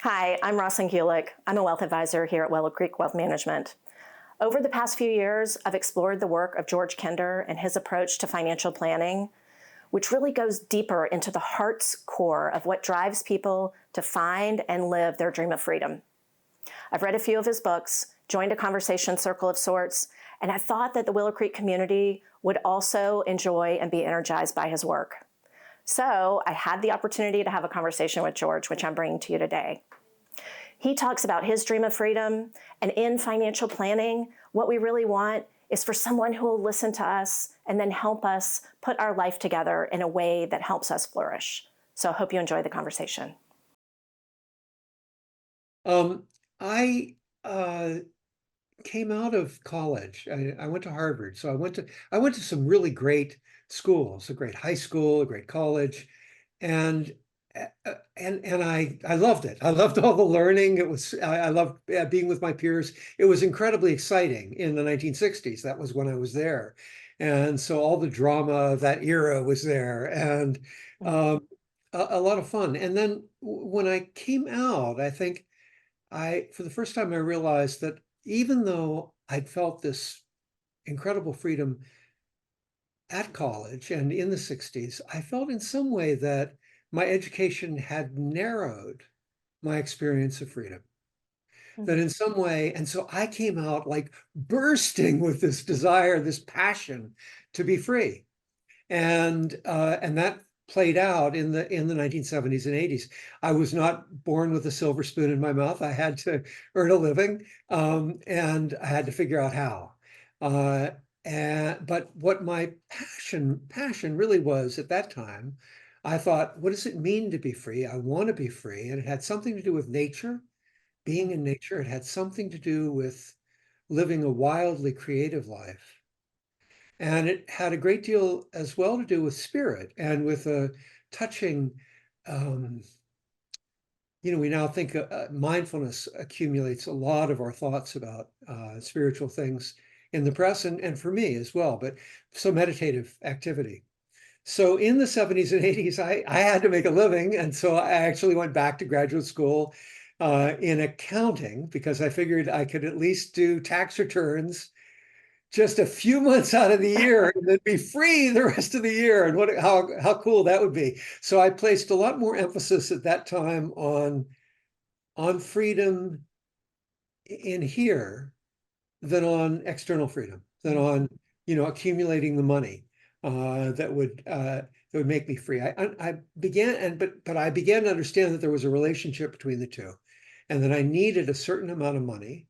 Hi, I'm Rosalind Gulick. I'm a wealth advisor here at Willow Creek Wealth Management. Over the past few years, I've explored the work of George Kinder and his approach to financial planning, which really goes deeper into the heart's core of what drives people to find and live their dream of freedom. I've read a few of his books, joined a conversation circle of sorts, and I thought that the Willow Creek community would also enjoy and be energized by his work. So I had the opportunity to have a conversation with George, which I'm bringing to you today. He talks about his dream of freedom, and in financial planning, what we really want is for someone who will listen to us and then help us put our life together in a way that helps us flourish. So I hope you enjoy the conversation. Um, I came out of college. I went to Harvard, so I went to some really great schools, a great high school, a great college, and and I loved it. I loved all the learning. I loved being with my peers. It was incredibly exciting in the 1960s. That was when I was there, and so all the drama of that era was there, and um, a lot of fun. And then when I came out, I think. For the first time, I realized that even though I'd felt this incredible freedom at college and in the 60s, I felt in some way that my education had narrowed my experience of freedom. That in some way, and so I came out like bursting with this desire, this passion to be free. And that played out in the 1970s and 80s. I was not born with a silver spoon in my mouth. I had to earn a living, and I had to figure out how. Uh, but what my passion really was at that time, I thought, what does it mean to be free? I want to be free, and it had something to do with nature, being in nature. It had something to do with living a wildly creative life. And it had a great deal as well to do with spirit and with a touching, um, we now think mindfulness accumulates a lot of our thoughts about spiritual things in the press and for me as well, but so meditative activity. So in the 70s and 80s, I had to make a living. And so I actually went back to graduate school in accounting because I figured I could at least do tax returns just a few months out of the year and then be free the rest of the year. And how cool that would be. So I placed a lot more emphasis at that time on freedom in here than on external freedom, than on accumulating the money that would make me free. I began but I began to understand that there was a relationship between the two, and that I needed a certain amount of money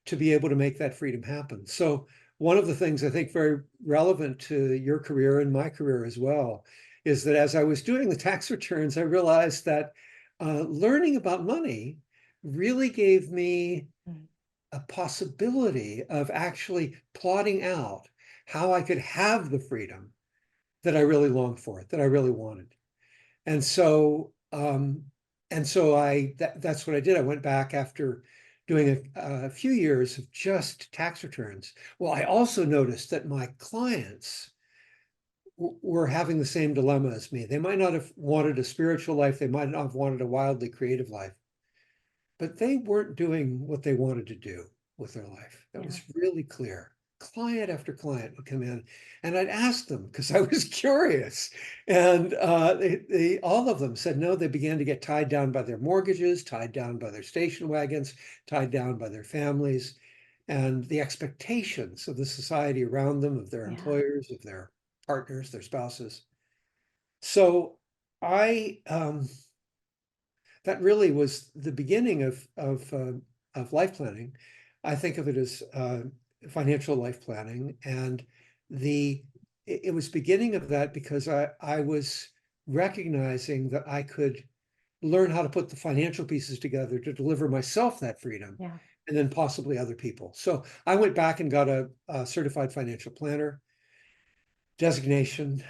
to be able to make that freedom happen. So one of the things I think very relevant to your career and my career as well is that as I was doing the tax returns, I realized that learning about money really gave me a possibility of actually plotting out how I could have the freedom that I really longed for, that I really wanted. And so, that's what I did. I went back after doing a few years of just tax returns. Well, I also noticed that my clients were having the same dilemma as me. They might not have wanted a spiritual life, they might not have wanted a wildly creative life, but they weren't doing what they wanted to do with their life. That Yeah. was really clear. Client after client would come in, and I'd ask them because I was curious. And all of them said no, they began to get tied down by their mortgages, tied down by their station wagons, tied down by their families, and the expectations of the society around them, of their Yeah. employers, of their partners, their spouses. So I that really was the beginning of life planning. I think of it as financial life planning, and the it was beginning of that because I was recognizing that I could learn how to put the financial pieces together to deliver myself that freedom, Yeah. and then possibly other people. So I went back and got a certified financial planner designation,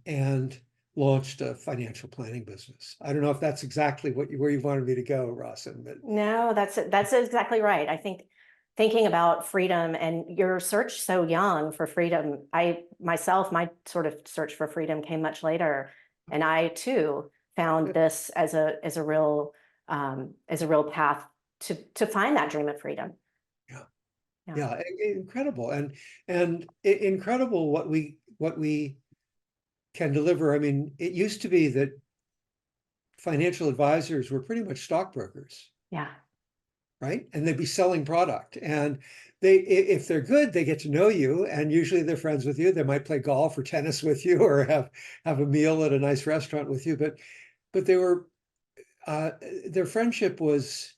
and launched a financial planning business. I don't know if that's exactly where you wanted me to go, Rawson, but No, that's exactly right. I think thinking about freedom and your search so young for freedom, I myself, my sort of search for freedom came much later. And I too found this as a real path to find that dream of freedom. Yeah. Yeah. Yeah, incredible. Incredible what we can deliver. I mean, it used to be that financial advisors were pretty much stockbrokers, Yeah. right? And they'd be selling product. And if they're good, they get to know you, and usually they're friends with you. They might play golf or tennis with you, or have a meal at a nice restaurant with you. But they were their friendship was,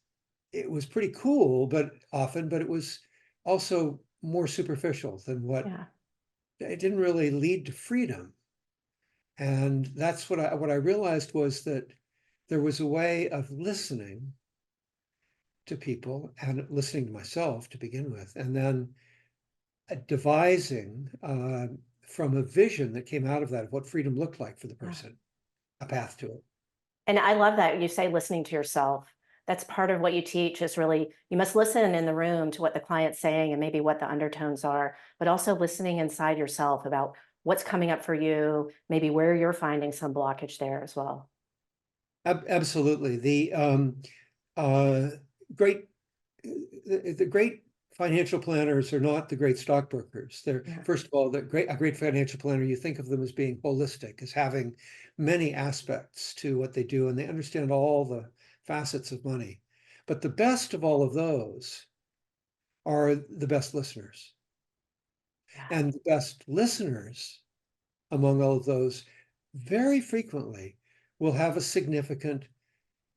it was pretty cool, but it was also more superficial than what, Yeah. it didn't really lead to freedom. And that's what I realized, was that there was a way of listening to people and listening to myself to begin with, and then devising from a vision that came out of that, of what freedom looked like for the Yeah. person, a path to it. And I love that you say listening to yourself. That's part of what you teach, is really, you must listen in the room to what the client's saying and maybe what the undertones are, but also listening inside yourself about what's coming up for you, maybe where you're finding some blockage there as well. Absolutely. Uh, great, the great financial planners are not the great stockbrokers. They're, Yeah. first of all, a great financial planner, you think of them as being holistic, as having many aspects to what they do, and they understand all the facets of money. But the best of all of those are the best listeners. Yeah. And the best listeners among all of those very frequently will have a significant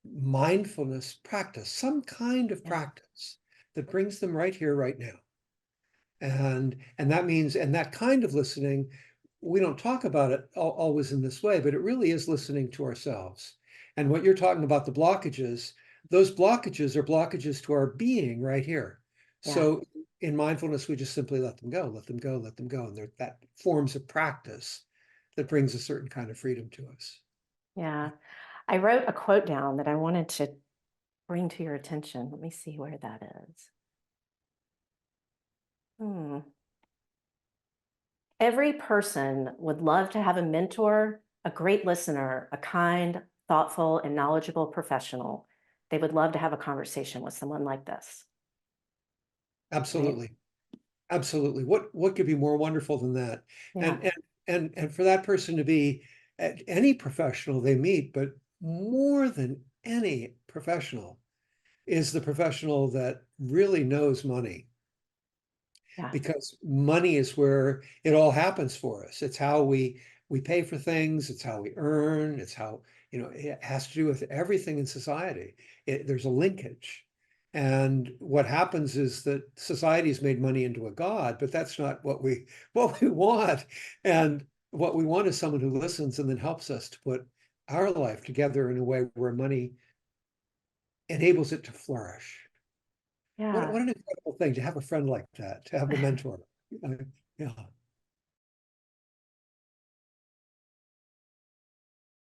mindfulness practice, some kind of Yeah. practice that brings them right here, right now. And that means, and that kind of listening, we don't talk about it always in this way, but it really is listening to ourselves. And what you're talking about, the blockages, those blockages are blockages to our being right here. Yeah. So in mindfulness, we just simply let them go, let them go, let them go. And that forms a practice that brings a certain kind of freedom to us. Yeah. I wrote a quote down that I wanted to bring to your attention. Let me see where that is. Every person would love to have a mentor, a great listener, a kind, thoughtful, and knowledgeable professional. They would love to have a conversation with someone like this. Right? Absolutely. Absolutely. What could be more wonderful than that? Yeah. And for that person to be at any professional they meet, but more than any professional, is the professional that really knows money, Yeah. because money is where it all happens for us. It's how we pay for things, it's how we earn, it's how, it has to do with everything in society. There's a linkage. And what happens is that society's made money into a god, but that's not what we want. And what we want is someone who listens and then helps us to put our life together in a way where money enables it to flourish. What Yeah. an incredible thing to have a friend like that, to have a mentor. Uh, yeah.